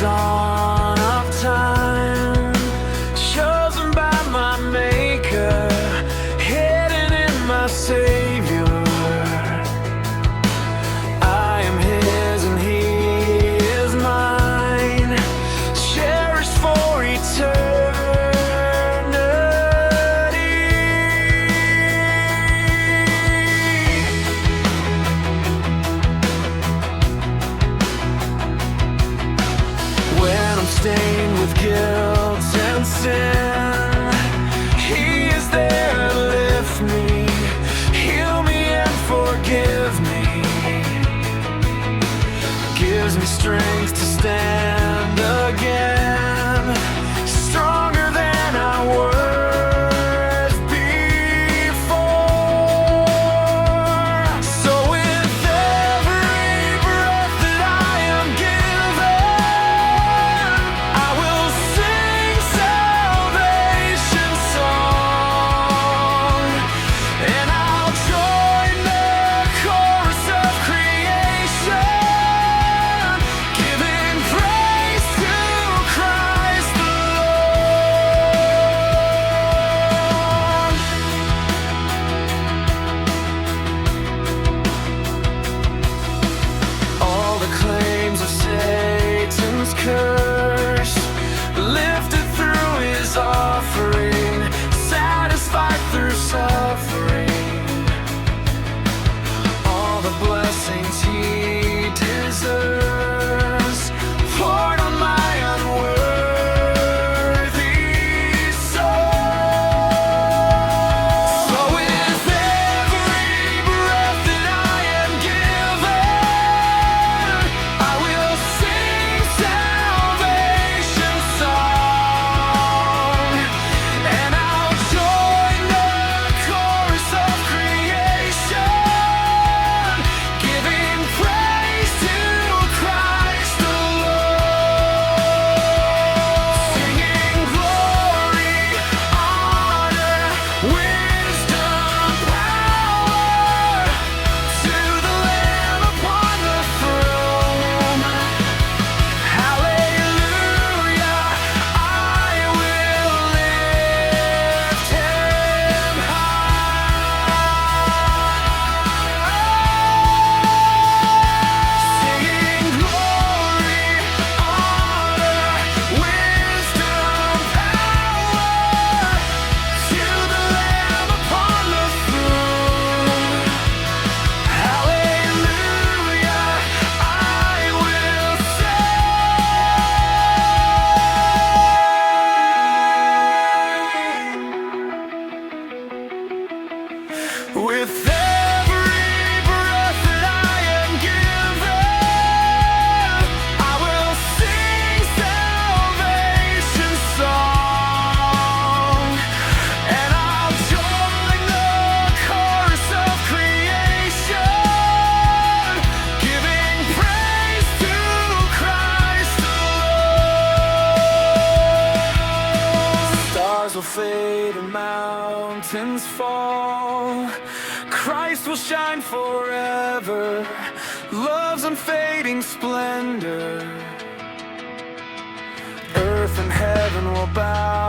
dawn of time, chosen by my Maker, hidden in my Savior. I am His and He is mine, cherished for eternity. When I'm stained with guilt and sin, He is there to lift me, heal me and forgive me, gives me strength to stand again, stronger than I was before. So with every breath that I am given, I will sing salvation song, and I'll join the chorus of creation, giving praise to Christ the Lord. All the claims of Satan's curse lifted through His offering, satisfied through suffering. All the blessings He deserves poured on my unworthy soul. So with every breath that I am given, I will sing salvation song, and I'll join the chorus of creation, giving praise to Christ the Lord, singing glory, honor, wisdom, power to the Lamb upon the throne. Hallelujah, I will lift Him high, singing glory, honor, wisdom, power to the Lamb upon the throne. Hallelujah, I will sing. With every breath that I am given, I will sing salvation song, and I'll join the chorus of creation, giving praise to Christ the Lord. Stars will fade and mountains fall, Christ will shine forever, love's unfading splendor. Earth and heaven will bow